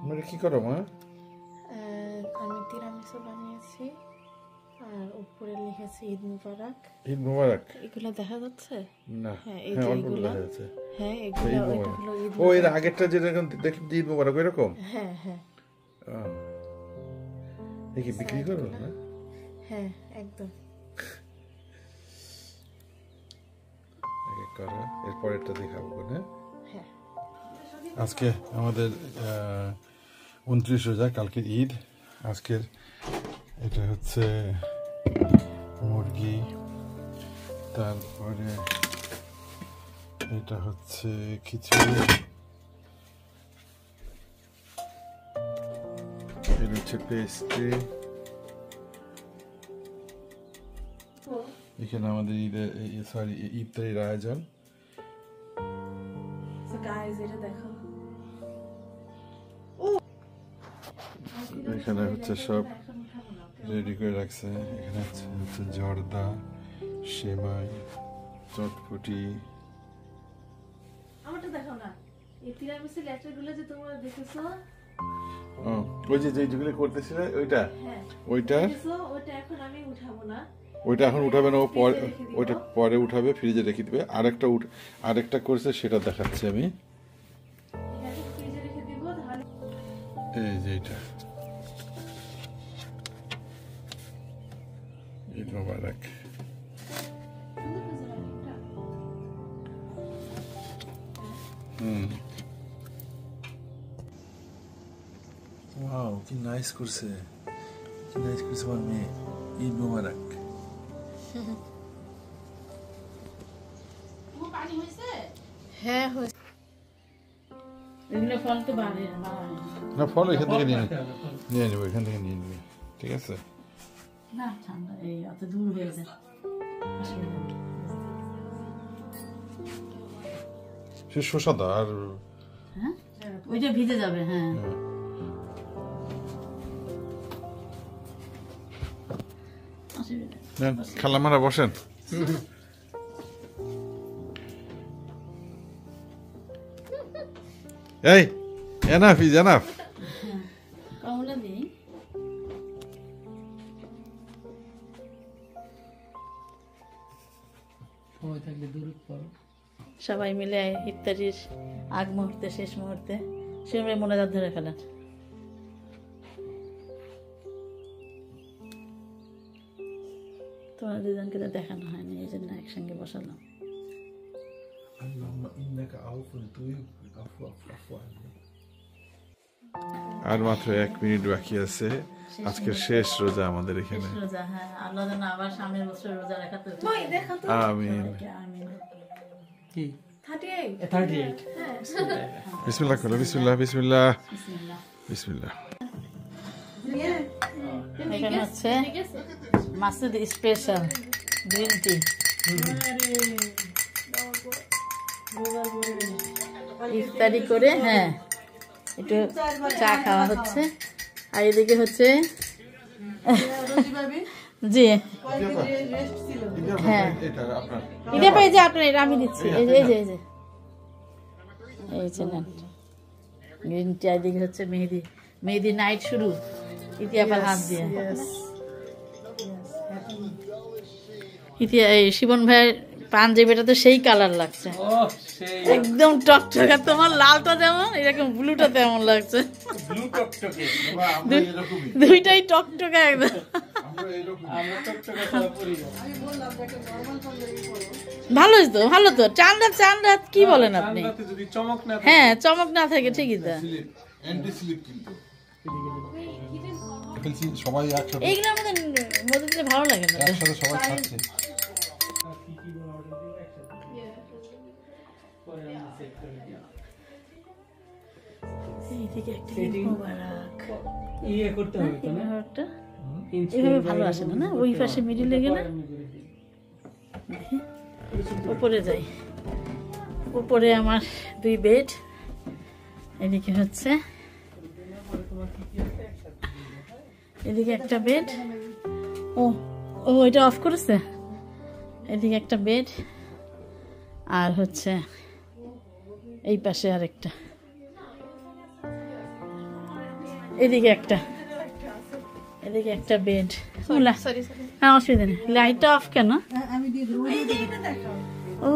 মানে কি করো মা? আমি তিরামিসু বানিয়েছি আর উপরে লিখেছি ঈদ মুবারক। ঈদ মুবারক এগুলো দেখা যাচ্ছে না? হ্যাঁ, এই যে এগুলো দেখা যাচ্ছে। হ্যাঁ, এগুলো এটা হলো ঈদ। ও এর আগেরটা যেটা দেখি ঈদ মুবারক এরকম। হ্যাঁ হ্যাঁ। দেখি বিক্রি করো না? হ্যাঁ একদম। করো, এরপরেরটা দেখাবো না? হ্যাঁ। আজকে আমাদের 29 রোজা, কালকে ঈদ। আজকের এটা হচ্ছে মুরগি, তারপরে এটা হচ্ছে খিচুড়ি, এটা হচ্ছে পেস্ট্রি। এখানে আমাদের ঈদের ইফতারির আয়োজন। এখানে হচ্ছে সব রেডি করে রাখছে। এখানে হচ্ছে জর্দা, সেমাই, চটপটি। আমারটা দেখো না, এই তিরামিসের লেটারগুলো যে তোমরা দেখেছো, ওই যে যেগুলো করতেছিলে ওইটা, ওইটা এখন আমি উঠাবো না। ওইটা এখন উঠাবে না, ওইটা পরে উঠাবে, ফ্রিজে রেখে দিবে। আরেকটা করছে সেটা দেখাচ্ছি আমি। এই যে এটা ঈদ মোবারক। ওয়াও, কি নাইস করছে, কি নাইস করছে আমার মেয়ে। ঈদ মোবারক। হ্যাঁ হয়েছে। এগুলো ফল তো বাড়ে না, ফল এখান থেকে নিয়ে নেবো, এখান থেকে নিয়ে নিবি, ঠিক আছে? না ঠান্ডা, এই অত দূর হয়ে যায়। সে শসা দা আর হ্যাঁ, ওইটা ভিজে যাবে। হ্যাঁ খালামারা বসেন। এই এনাফ ইজ এনাফ। কমলা দিই। সবাই মিলে ইফতারির আগ মুহূর্তে, শেষ মুহূর্তে সেভাবে মোনাজাত ধরে ফেলেন। তোমার দুজনকে তো দেখানো হয়নি, এই জন্য একসঙ্গে বসালাম। আর মাত্র 1 মিনিট বাকি আছে, আজকের শেষ রোজা আমাদের এখানে। হ্যাঁ, আল্লাহ যেন আবার সামনের বছর রোজা রাখাতে। আমিন। কি 38 বিসমিল্লাহ করো, বিসমিল্লাহ বিসমিল্লাহ বিসমিল্লাহ। এখানে হচ্ছে মাসুদ স্পেশাল গ্রিন টি, ইফতারি করে। হ্যাঁ, একটু চা খাওয়া হচ্ছে। আর এদিকে হচ্ছে জি হ্যাঁ, এটা পাই যে আপনার, এটা আমি দিচ্ছি। এই যে এই যে এই যে এই যে নেন গ্রিন টি। এদিকে হচ্ছে মেহেদি নাইট শুরু, ইতিহাফার হাত দিয়ে। এই শিবন ভাইয়ের পাঞ্জাবিটা তো সেই কালার লাগছে, একদম টকটকে। তোমার লালটা যেমন, এরকম ব্লুটা তেমন লাগছে। দুইটাই টকটকে একদম। ভালোই তো, ভালো তো। চান রাত কি বলেন আপনি? হ্যাঁ, চমক না থাকে ঠিকই তো। সবাই একসাথে, এইগুলো আমাদের মধ্যে দিলে ভালো লাগে না। একসাথে সবাই খাচ্ছে। এভাবে ভালো আসে না, ওই পাশে মিডিলে গেলে। উপরে যাই, উপরে আমার 2 বেড। এদিকে হচ্ছে, এদিকে একটা বেড। ও ও এটা অফ করেছে। এদিকে একটা বেড, আর হচ্ছে এই পাশে আরেকটা। এদিকে একটা বেড। হ্যাঁ, অসুবিধা নেই। লাইটটা অফ কেন? ও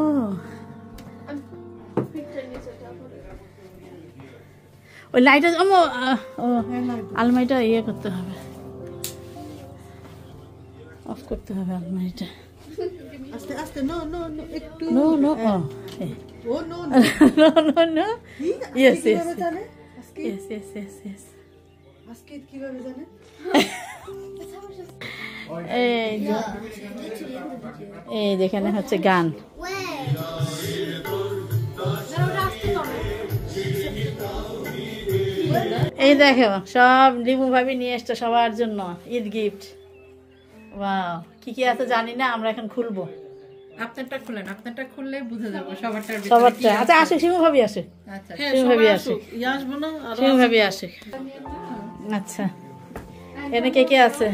ওই লাইটটা ও আলমারিটা ইয়ে করতে হবে, অফ করতে হবে আলমারিটা। আস্তে আস্তে নো নো নো একটু নো নো ও no no no no yes yes জানে ইয়েস ইয়েস ইয়েস ইয়েস। আজকে কিভাবে জানে? এই যেখানে হচ্ছে গান। এই দেখো সব লিমু ভাবি নিয়ে এসছে সবার জন্য ঈদ গিফট। ওয়াও, কি কি আছে জানি না, আমরা এখন খুলবো। আপনারটা খুলেন, আপনারটা খুললে বুঝে যাবো সবারটার ভিতরে সবারটা। কি আচ্ছা, আছে। আসে শিমু ভাবি আসে, আচ্ছা শিমু ভাবি আসে, আসবো না আর শিমু ভাবি আসে। আচ্ছা, এখানে কে কে আছে?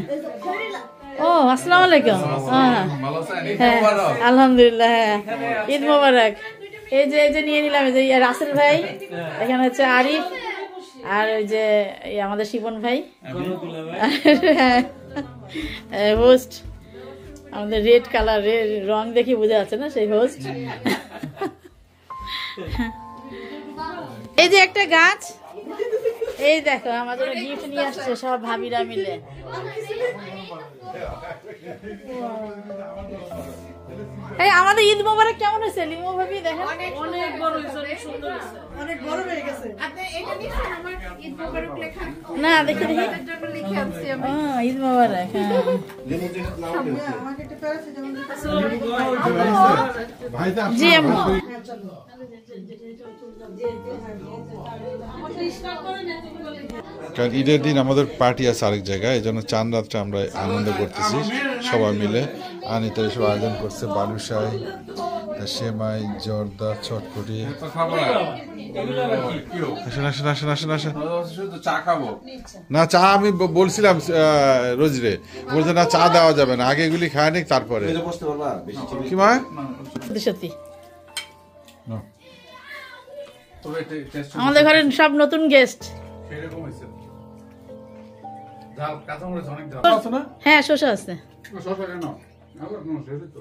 ও আসসালামু আলাইকুম। হ্যাঁ আলহামদুলিল্লাহ, হ্যাঁ ঈদ মোবারক। এই যে নিয়ে নিলাম, এই যে রাসেল ভাই, এখানে হচ্ছে আরিফ, আর ওই যে আমাদের শিবন ভাই হোস্ট, আমাদের রেড কালার রং দেখি বোঝা যাচ্ছে না সেই হোস্ট। এই যে একটা গাছ, এই দেখো আমাদের গিফট নিয়ে আসছে সব ভাবিরা মিলে। এই আমাদের ঈদ মোবারক কেমন হয়েছে লিমু ভাবি? দেখেন অনেক বড় হয়েছে, অনেক সুন্দর হয়েছে, অনেক বড় হয়ে গেছে। আপনি এটা নিছেন আমার ঈদ মোবারক লেখা? না দেখি দেখি। আপনার জন্য লিখে আনছি আমি। ঈদ মোবারক। হ্যাঁ আমাকে একটা প্যারাসিটামল দিতে জি আম্মু। কারণ ঈদের দিন আমাদের পার্টি আছে আরেক জায়গায়, এই জন্য চাঁদ রাত্রে আমরা আনন্দ করতেছি সবাই মিলে। আনিতা এসব আয়োজন করছে, বালুশাই, সেমাই, জর্দা, চটপটি। আসেন আসেন আসেন আসেন আসেন। চা খাবো না, চা আমি বলছিলাম রোজরে, বলছে না চা দেওয়া যাবে না, আগে এগুলি খায় নি তারপরে। কি মা? সত্যি সত্যি আমাদের ঘরে সব নতুন গেস্ট। সেরকম হয়েছে ঝাল, কাঁচামরিচ অনেক ঝাল আছে না? হ্যাঁ শসা আছে। শসা কেন? আবার নো, সেটাই তো।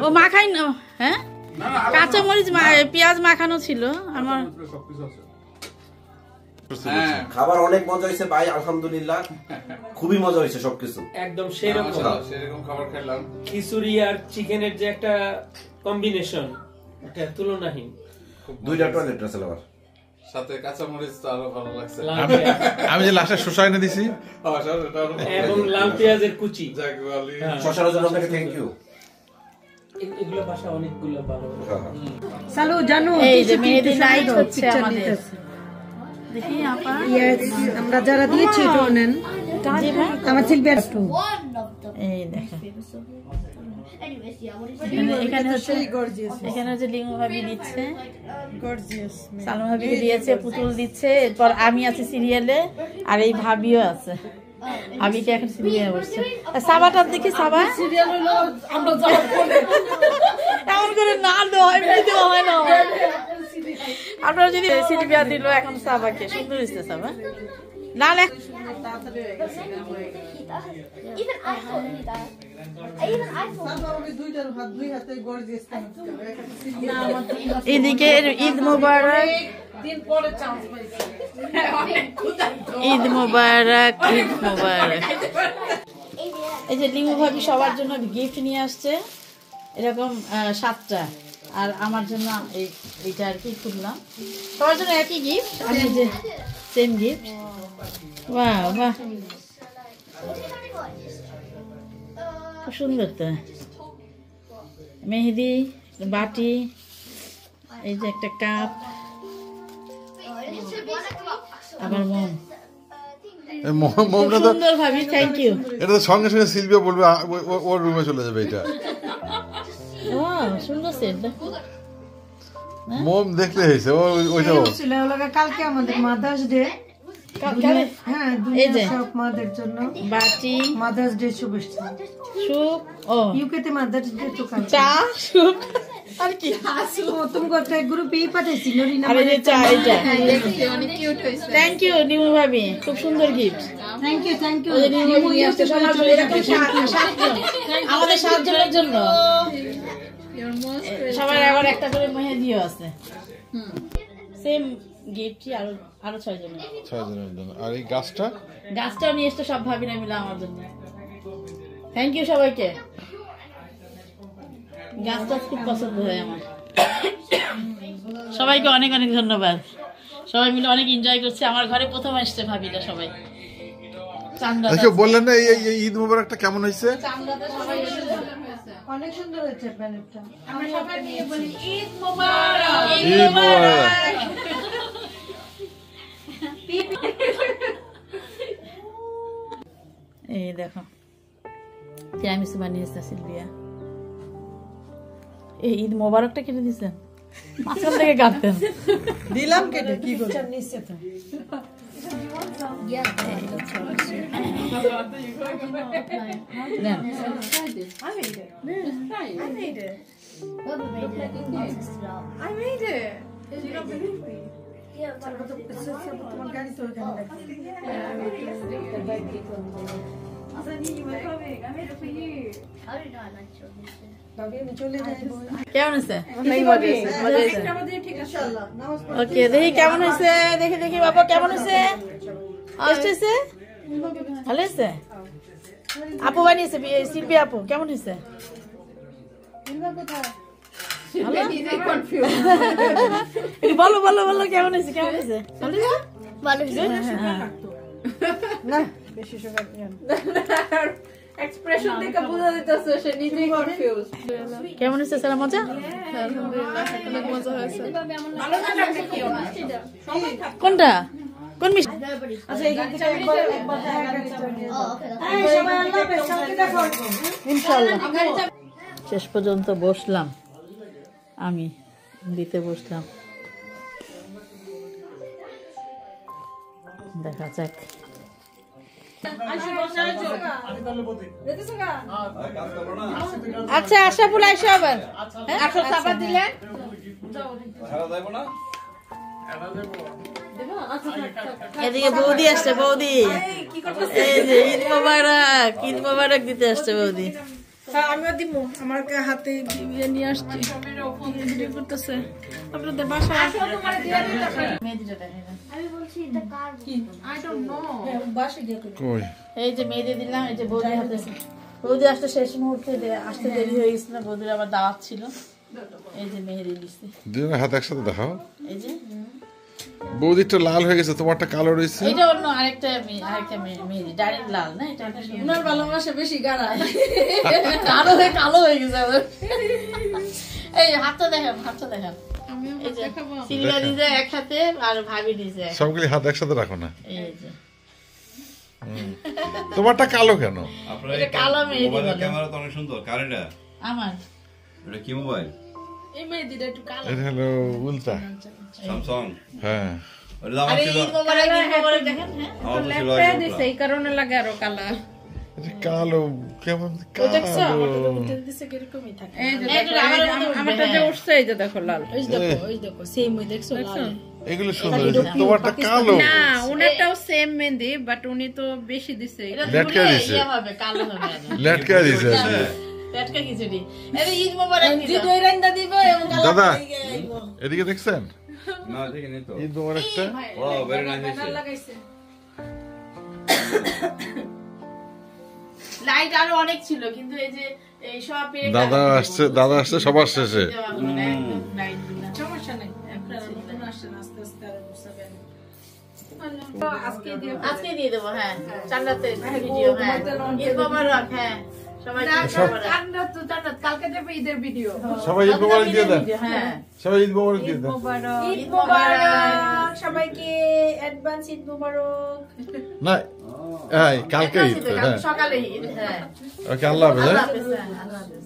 ও মাখাই না? হ্যাঁ না না, কাঁচা মরিচ পেঁয়াজ মাখানো ছিল আমার। সবকিছু আছে। খাবার অনেক মজা হয়েছে ভাই, আলহামদুলিল্লাহ খুবই মজা হয়েছে সবকিছু। একদম সেরকম সেরকম খাবার খেলাম। খিচুড়ি আর চিকেনের যে একটা কম্বিনেশন, এটা তুলনাহীন। দুইটা টয়লেট আছে আবার সাথে কাঁচামরিচ তো আরো ভালো লাগছে। লাল পেঁয়াজ আমি যে লাস্টে শসা এনে দিছি, এবং লাল পেঁয়াজের কুচি। শশার জন্য আপনাকে থ্যাংক ইউ। এগুলো বাসা অনেকগুলো ভালো। চালু জানো এই যে মেহেদি নাইট হচ্ছে আমাদের। দেখি আপা, আমরা যারা দিয়েছি এটা নেন। জি ভাই, আমার শিল্পী এই দেখো এখানে হচ্ছে লিমু ভাবি দিচ্ছে, সালমা ভাবিকে দিয়েছে, পুতুল দিচ্ছে, এরপর আমি আছি সিরিয়ালে, আর এই ভাবিও আছে। ভাবিকে এখন সিরিয়ালে বসছে। সাবাটার দেখি, সাবা সিরিয়াল হলো আমরা এমন করে না দেওয়া, এমনি দেওয়া হয় না। আপনারা যদি সিরিয়া দিল এখন সাবাকে, সুন্দর হয়েছে সাবা। না Even iPhone need that. Even iPhone. এদিকে ঈদ মোবারক, ঈদ মোবারক, ঈদ মোবারক। এই যে লিমু ভাবি সবার জন্য গিফট নিয়ে আসছে, এরকম 7টা, আর আমার জন্য এইটা আর কি খুললাম। সবার জন্য একই গিফট, আমি যে সেম গিফট। বাহ বাহ, খুব সুন্দর তো। মেহেদি, বাটি, এই যে একটা কাপ, আবার মোম। মোমটা তো সুন্দর ভাবি, থ্যাংক ইউ। এটা তো সঙ্গে সঙ্গে সিলভিয়া বলবে, ওর রুমে চলে যাবে এটা। সুন্দর সেট দেখো, মোম দেখলে হয়েছে ওইটা। কালকে আমাদের মাদার্স ডে, হ্যাঁ এই যে সব মাদের জন্য বাটি, মাদার্স ডে শুভেচ্ছা। সুপ, ও ইউকেতে মাদার্স ডে তো কালকে। চা, সুপ, আর কি হাসু তুমি একটা গ্রুপে পাঠাইছি নরিনা আরে যে চা এটা দেখছি অনেক কিউট হয়েছে। থ্যাংক ইউ নিমু ভাবি খুব সুন্দর গিফট থ্যাংক ইউ ওই যে নিমু ভাবি নিয়ে আসতে সবাই এরকম 7 জন আমাদের 7 জনের জন্য You're most সবার আবার একটা করে মেহেদিও আছে সেম গিফটই আরো 6 জনের 6 জনের জন্য। আর এই গাছটা গাছটাও নিয়ে এসে সব ভাবি না মিলে আমার জন্য থ্যাংক ইউ সবাইকে গাছটা খুব পছন্দ হয় আমার সবাইকে অনেক অনেক ধন্যবাদ সবাই মিলে অনেক এনজয় করছে আমার ঘরে প্রথম আসছে ভাবিটা সবাই চান্দা আচ্ছা বললেন না এই ঈদ মোবারকটা কেমন হয়েছে? চান্দাতে সবাই এসেছে অনেক সুন্দর হয়েছে প্যানেলটা আমরা সবাই মিলে বলি ঈদ মোবারক ঈদ মোবারক। এই দেখো টিরামিসু বানিয়েছে সিলভিয়া এই ঈদ মোবারকটা কেটে দিছেন মাঝখান থেকে কাটতেন দিলাম কেটে কি করছেন নিশ্চয় তো নেন। I made it. You don't believe me. তোমার গাড়ি তো ওখানে রাখছি ভাবি আমি চলে যাই কেমন হয়েছে ইনশাআল্লাহ নামাজ পড়ে ওকে দেখি কেমন হয়েছে দেখি বাবা কেমন হয়েছে টেস্ট হয়েছে ভালো হয়েছে আপু বানিয়েছে শিল্পী আপু কেমন হয়েছে বলো বলো বলো কেমন হয়েছে কেমন হয়েছে ভালো হয়েছে না বেশি সুগার Expression দেখে বোঝা যাচ্ছে সে নিজেই confused. কেমন হয়েছে স্যার মজা আলহামদুলিল্লাহ অনেক মজা হয়েছে। কোনটা কোন মিষ্টি আচ্ছা এখান থেকে একবার সবাই আল্লাহ হাফেজ কালকে দেখা হবে ইনশাআল্লাহ শেষ পর্যন্ত বসলাম আমি দিতে বসলাম দেখা যাক আচ্ছা আশরাফুল আইসা আবার আসল চাপা দিলেন এদিকে বৌদি আসছে বৌদি এই যে ঈদ মোবারক দিতে আসছে বৌদি আমিও দিমু আমার হাতে নিয়ে আসছি ভিডিও করতেছে আপনাদের বাসায় I don't know. বাসায় দিয়ে কই এই যে মেয়েদের দিলাম এই যে বৌদি হাতে বৌদি আসতে শেষ মুহূর্তে আসতে দেরি হয়ে গেছিল বৌদির আবার দাওয়াত ছিল এই যে মেহেদি দিচ্ছে দুজনের হাত একসাথে দেখাও। এই যে বৌদিটা লাল হয়ে গেছে, তোমারটা কালো রয়েছে। এটা অন্য আরেকটা মেহেদি ডাইরেক্ট লাল না এটা ওনার ভালোবাসা বেশি গাড়ায় কালো হয়ে গেছে আবার এই হাতটা দেখান এই যে সিলভিয়া দিছে এক হাতে আর ভাবি দিছে সবগুলি হাত একসাথে রাখো না। এই যে তোমারটা কালো কেন? এটা কালো মেহেদি বলে ক্যামেরা তো অনেক সুন্দর। কার এটা? আমার এটা কি মোবাইল? এই মেহেদিটা একটু কালো এটা হলো উল্টা। স্যামসাং। হ্যাঁ ওটা আমার আরে ছিল। ঈদ মোবারক দেখেন হ্যাঁ আমার তো ছিল লেফটে আগে দিছে এই কারণে লাগে আরো কালার। এটা কালো কেমন দেখছো কালো। দিছে কিরকমই থাকে এই যে এই যে দেখো, এই যে আমার মতো আমারটা যে উঠছে এই যে দেখো লাল। ওই দেখো সেম ওই দেখছো লাল এগুলো সুন্দর, তোমারটা কালো। না উনারটাও সেম মেহেদি বাট উনি তো বেশি দিছে। এটা লেটকা দূরে দিছে। ইয়ে হবে কালো হবে আগে লেটকা দিছে আজকে। লেটকা খিচুড়ি আরে ঈদ মোবারক দুই রান্দা দিব এবং কালো দাদা হয়ে যাইবো এদিকে দেখছেন না দেখিনি তো। ঈদ মোবারকটা? Wow very nice. লাগাইছে লাইট আরো অনেক ছিল কিন্তু এই যে এই সব পেরে দাদা আসছে সবার শেষে। লাইট দিলাম সমস্যা নাই আপনারা নতুন আসেন আস্তে আস্তে আরো বুঝাবেন আজকে দিয়ে দেবো হ্যাঁ চান্দাতে ভিডিও হ্যাঁ ঈদ মোবারক হ্যাঁ সবাই জান্নাত তো জান্নাত কালকে দেবে ঈদের ভিডিও। সবাই ঈদ মোবারক দিয়ে দেন। হ্যাঁ সবাই ঈদ মোবারক দিয়ে দেন। ঈদ মোবারক সবাইকে অ্যাডভান্স ঈদ মোবারক না এই কালকে ঈদ তো, হ্যাঁ সকালে ঈদ হ্যাঁ ওকে আল্লাহ হাফেজ। আল্লাহ হ্যাঁ? হাফেজ হ্যাঁ, আল্লাহ হাফেজ